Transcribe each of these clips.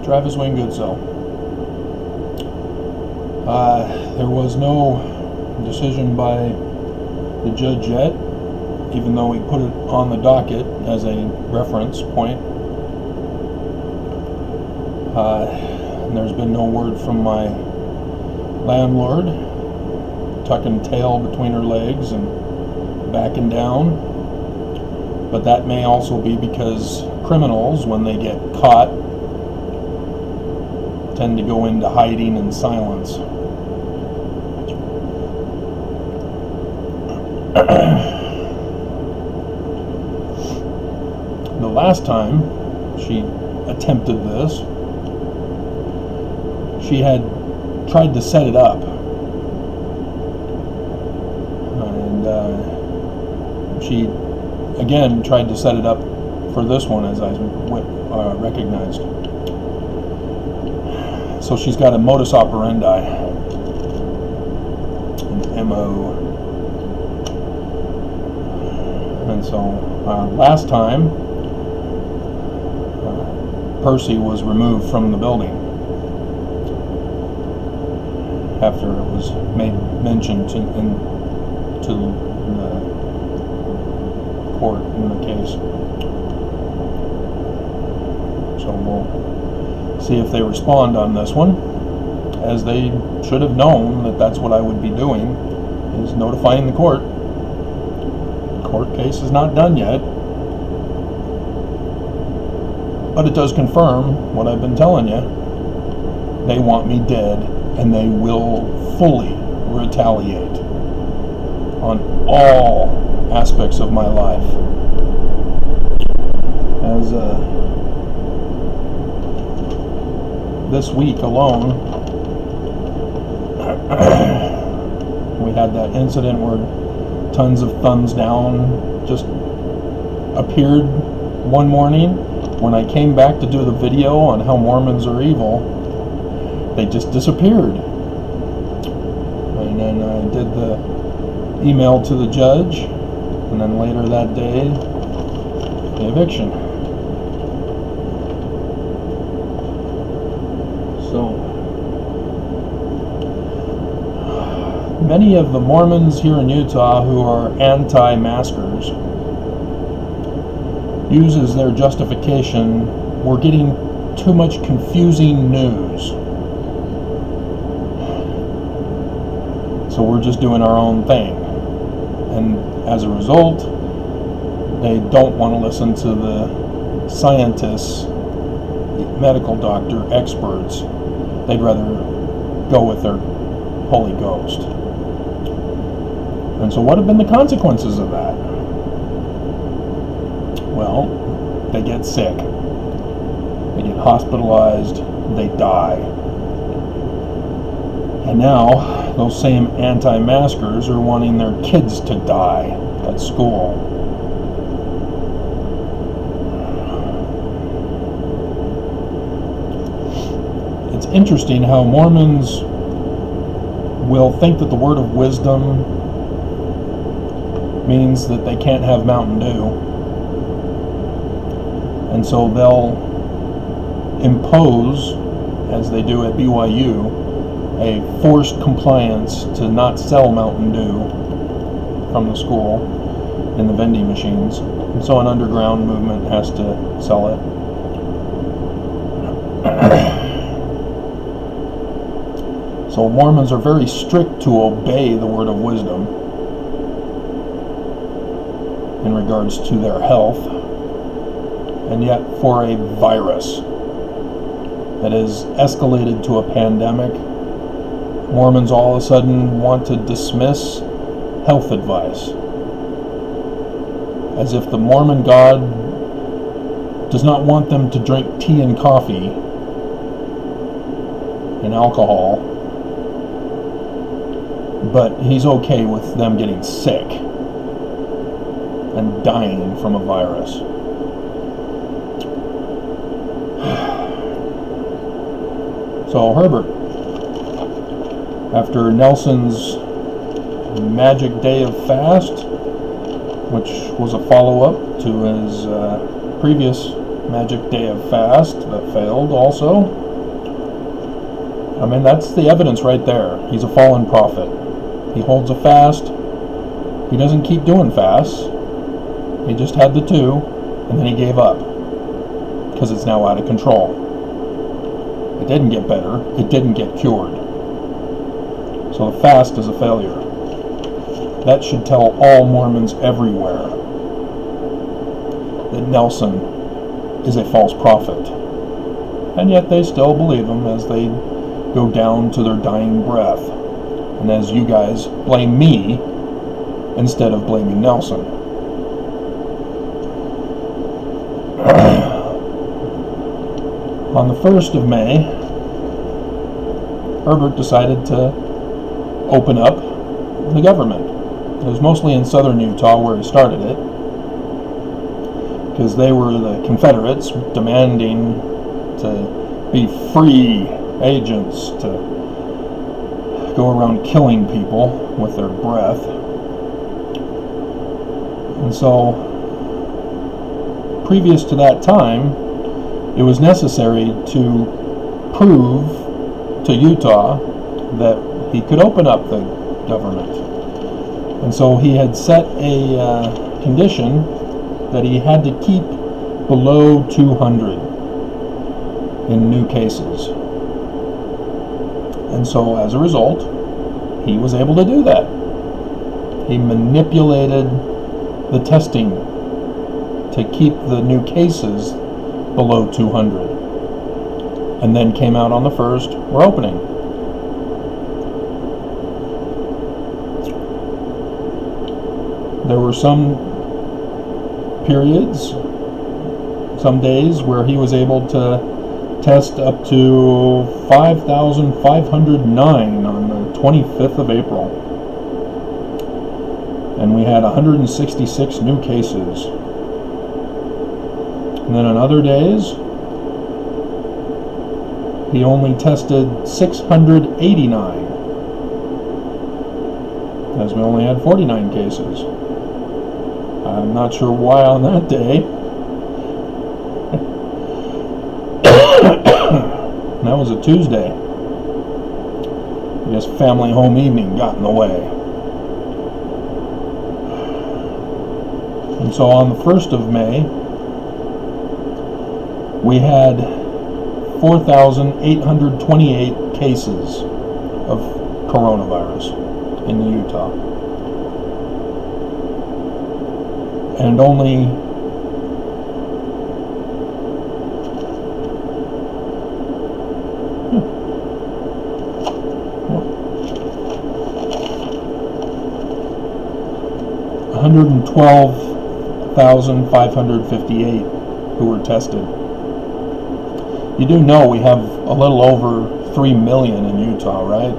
Travis Wayne Goodsell. There was no decision by the judge yet, even though he put it on the docket as a reference point. And there's been no word from my landlord, tucking tail between her legs and backing down. But that may also be because criminals, when they get caught, tend to go into hiding and silence. The last time she attempted this, she had tried to set it up, and she again tried to set it up for this one, as I recognized. So she's got a modus operandi, an MO. And so last time, Percy was removed from the building after it was made mention to the court in the case. So we'll see if they respond on this one, as they should have known that that's what I would be doing, is notifying the court. The court case is not done yet, but it does confirm what I've been telling you. They want me dead, and they will fully retaliate on all aspects of my life. As this week alone, we had that incident where tons of thumbs down just appeared one morning. When I came back to do the video on how Mormons are evil, they just disappeared. And then I did the email to the judge, and then later that day, the eviction. So, many of the Mormons here in Utah who are anti-maskers use as their justification, we're getting too much confusing news, so we're just doing our own thing. And as a result, they don't want to listen to the scientists, medical doctor, experts. They'd rather go with their Holy Ghost. And so what have been the consequences of that? Well, they get sick. They get hospitalized. They die. And now, those same anti-maskers are wanting their kids to die at school. It's interesting how Mormons will think that the word of wisdom means that they can't have Mountain Dew. And so they'll impose, as they do at BYU, a forced compliance to not sell Mountain Dew from the school in the vending machines. And so an underground movement has to sell it. So Mormons are very strict to obey the word of wisdom in regards to their health. And yet for a virus that has escalated to a pandemic, Mormons all of a sudden want to dismiss health advice, as if the Mormon God does not want them to drink tea and coffee and alcohol, but he's okay with them getting sick and dying from a virus. So Herbert, after Nelson's magic day of fast, which was a follow-up to his previous magic day of fast that failed also. I mean, that's the evidence right there. He's a fallen prophet. He holds a fast. He doesn't keep doing fasts. He just had the 2, and then he gave up because it's now out of control. It didn't get better. It didn't get cured. So the fast is a failure. That should tell all Mormons everywhere that Nelson is a false prophet. And yet they still believe him as they go down to their dying breath. And as you guys blame me instead of blaming Nelson. On the 1st of May, Herbert decided to open up the government. It was mostly in southern Utah where he started it, because they were the Confederates demanding to be free agents to go around killing people with their breath. And so, previous to that time, it was necessary to prove to Utah that he could open up the government. And so he had set a condition that he had to keep below 200 in new cases. And so as a result, he was able to do that. He manipulated the testing to keep the new cases below 200. And then came out on the 1st, we're opening. There were some periods, some days, where he was able to test up to 5,509 on the 25th of April. And we had 166 new cases. And then on other days, he only tested 689, as we only had 49 cases. I'm not sure why on that day. That was a Tuesday. I guess family home evening got in the way. And so on the 1st of May, we had 4,828 cases of coronavirus in Utah. And only 112,558 who were tested. You do know we have a little over 3 million in Utah, right?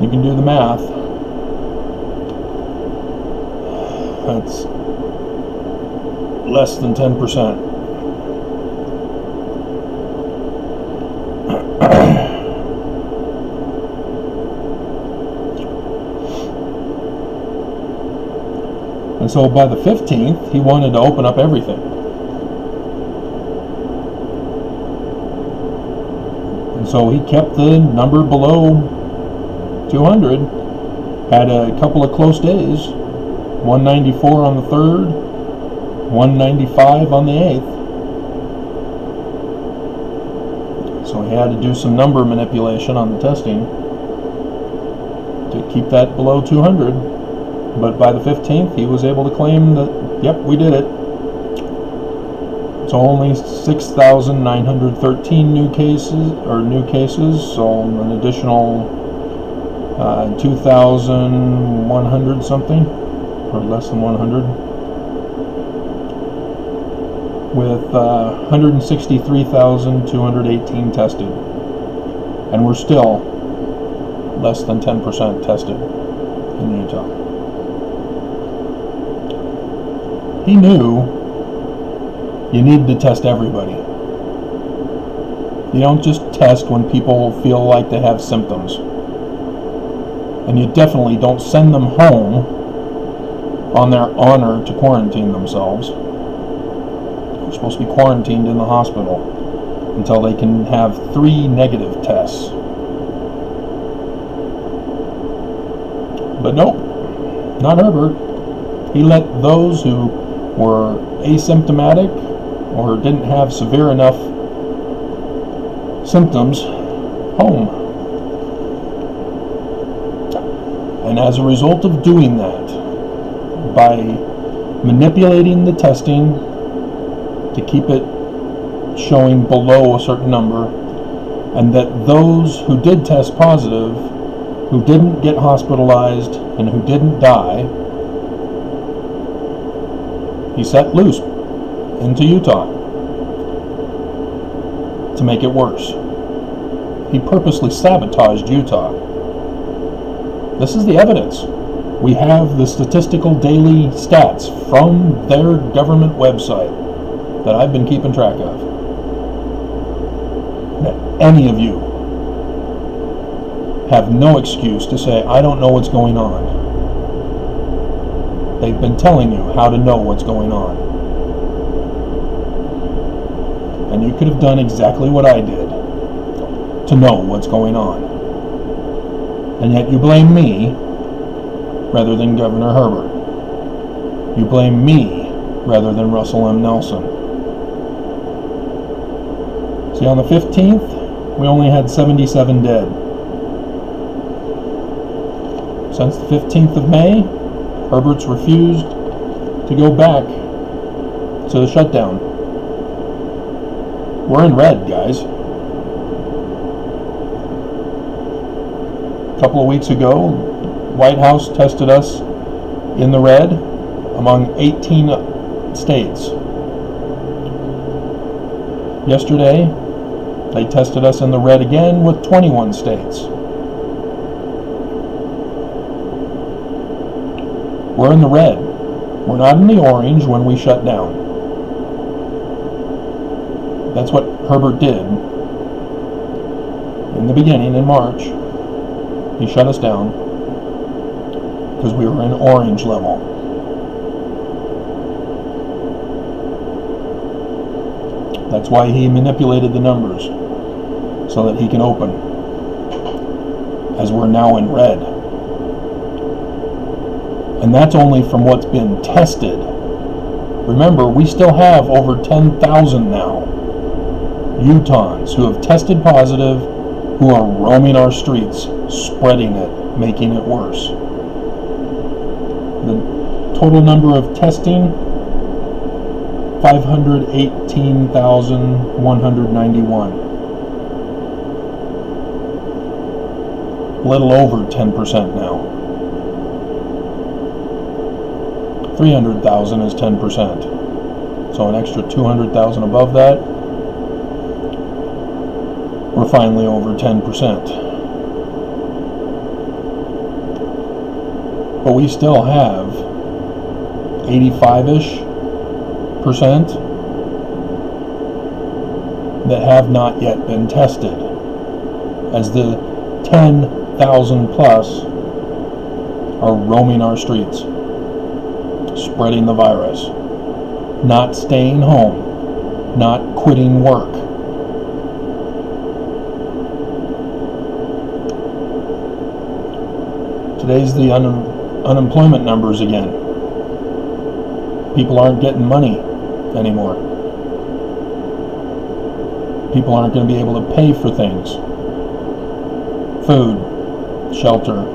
You can do the math. That's less than 10%. And so by the 15th, he wanted to open up everything. And so he kept the number below 200, had a couple of close days, 194 on the 3rd, 195 on the 8th. So he had to do some number manipulation on the testing to keep that below 200. But by the 15th, he was able to claim that, yep, we did it. So only 6,913 new cases, so an additional 2,100 something, or less than 100, with 163,218 tested. And we're still less than 10% tested in Utah. He knew you need to test everybody. You don't just test when people feel like they have symptoms. And you definitely don't send them home on their honor to quarantine themselves. supposed to be quarantined in the hospital until they can have 3 negative tests. But nope, not Herbert. He let those who were asymptomatic or didn't have severe enough symptoms home. And as a result of doing that, by manipulating the testing to keep it showing below a certain number, and that those who did test positive, who didn't get hospitalized and who didn't die, he set loose into Utah to make it worse. He purposely sabotaged Utah. This is the evidence. We have the statistical daily stats from their government website that I've been keeping track of. That any of you have no excuse to say, I don't know what's going on. They've been telling you how to know what's going on. And you could have done exactly what I did to know what's going on. And yet you blame me rather than Governor Herbert. You blame me rather than Russell M. Nelson. See, on the 15th, we only had 77 dead. Since the 15th of May, Herbert's refused to go back to the shutdown. We're in red, guys. A couple of weeks ago, White House tested us in the red among 18 states. Yesterday, they tested us in the red again with 21 states. We're in the red. We're not in the orange when we shut down. That's what Herbert did in the beginning, in March. He shut us down because we were in orange level. That's why he manipulated the numbers, so that he can open, as we're now in red. And that's only from what's been tested. Remember, we still have over 10,000 now Utahns who have tested positive, who are roaming our streets, spreading it, making it worse. The total number of testing, 518,191. A little over 10% now. 300,000 is 10%. So an extra 200,000 above that, we're finally over 10%. But we still have 85-ish% that have not yet been tested, as the 10,000 plus are roaming our streets, spreading the virus, not staying home, not quitting work. Today's the unemployment numbers again. People aren't getting money anymore. People aren't going to be able to pay for things. Food, shelter.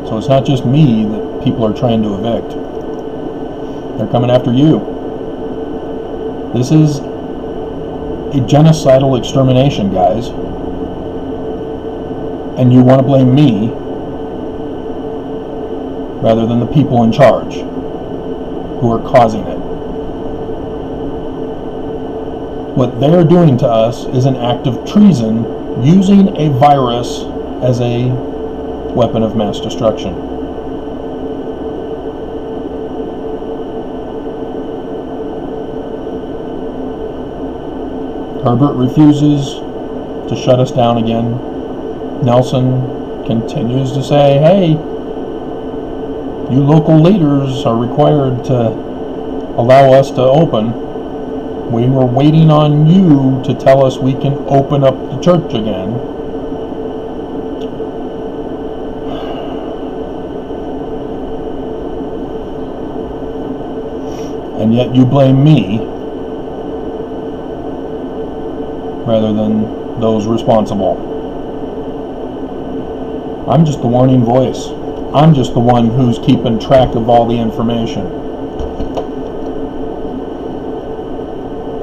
So it's not just me that people are trying to evict. They're coming after you. This is a genocidal extermination, guys. And you want to blame me rather than the people in charge who are causing it. What they're doing to us is an act of treason, using a virus as a weapon of mass destruction. Herbert refuses to shut us down again. Nelson continues to say, hey, You local leaders are required to allow us to open. We were waiting on you to tell us we can open up the church again. And yet you blame me rather than those responsible. I'm just the warning voice. I'm just the one who's keeping track of all the information.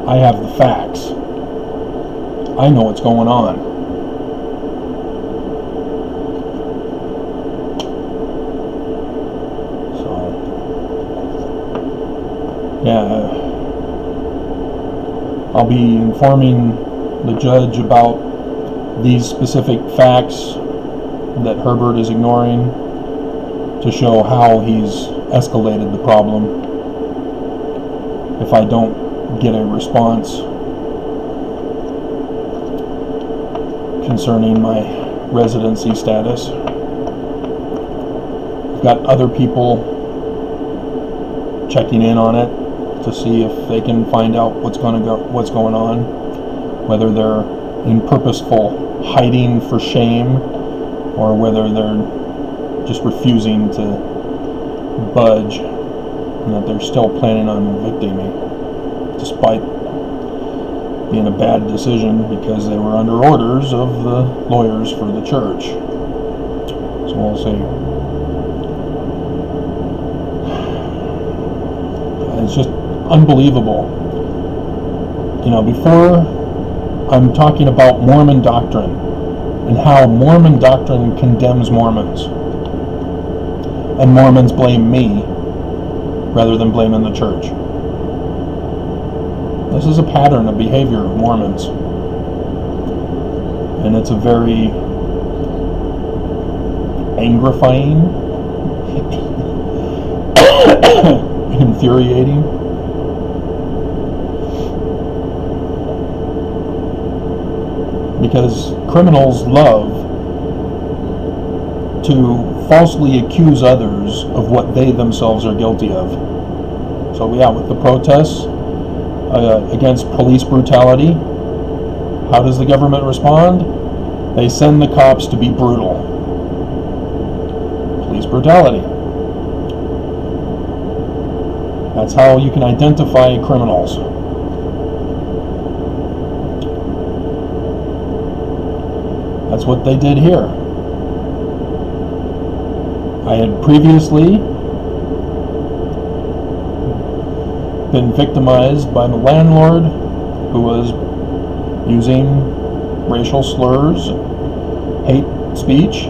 I have the facts. I know what's going on. So, yeah, I'll be informing the judge about these specific facts that Herbert is ignoring to show how he's escalated the problem. If I don't get a response concerning my residency status, I've got other people checking in on it to see if they can find out what's going on, whether they're in purposeful hiding for shame or whether they're just refusing to budge, and that they're still planning on evicting me despite being a bad decision because they were under orders of the lawyers for the church. So we'll see. It's just unbelievable. You know, before I'm talking about Mormon doctrine and how Mormon doctrine condemns Mormons, and Mormons blame me rather than blaming the church. This is a pattern of behavior of Mormons, and it's a very angrifying, infuriating, because criminals love to falsely accuse others of what they themselves are guilty of. So yeah, with the protests against police brutality, how does the government respond? They send the cops to be brutal. Police brutality. That's how you can identify criminals. That's what they did here. I had previously been victimized by the landlord who was using racial slurs, hate speech,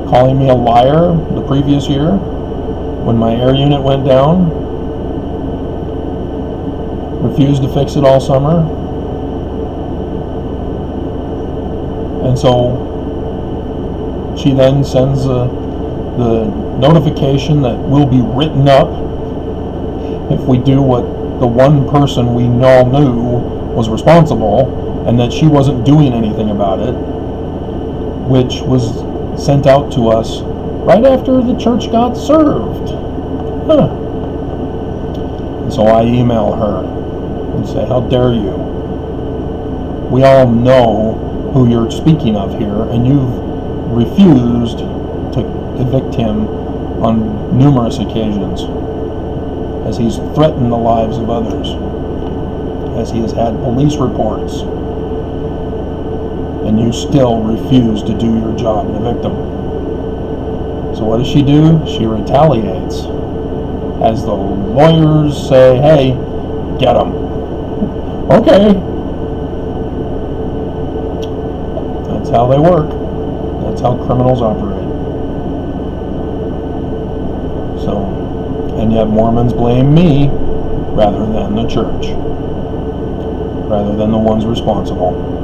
calling me a liar the previous year when my air unit went down, refused to fix it all summer. And so she then sends the notification that we'll be written up if we do what the one person we all knew was responsible, and that she wasn't doing anything about it, which was sent out to us right after the church got served. And so I email her and say, how dare you? We all know who you're speaking of here, and you've refused to evict him on numerous occasions, as he's threatened the lives of others, as he has had police reports, and you still refuse to do your job and evict him. So what does she do? She retaliates, as the lawyers say, hey, get him. Okay. That's how they work. That's how criminals operate. So, and yet Mormons blame me rather than the church, rather than the ones responsible.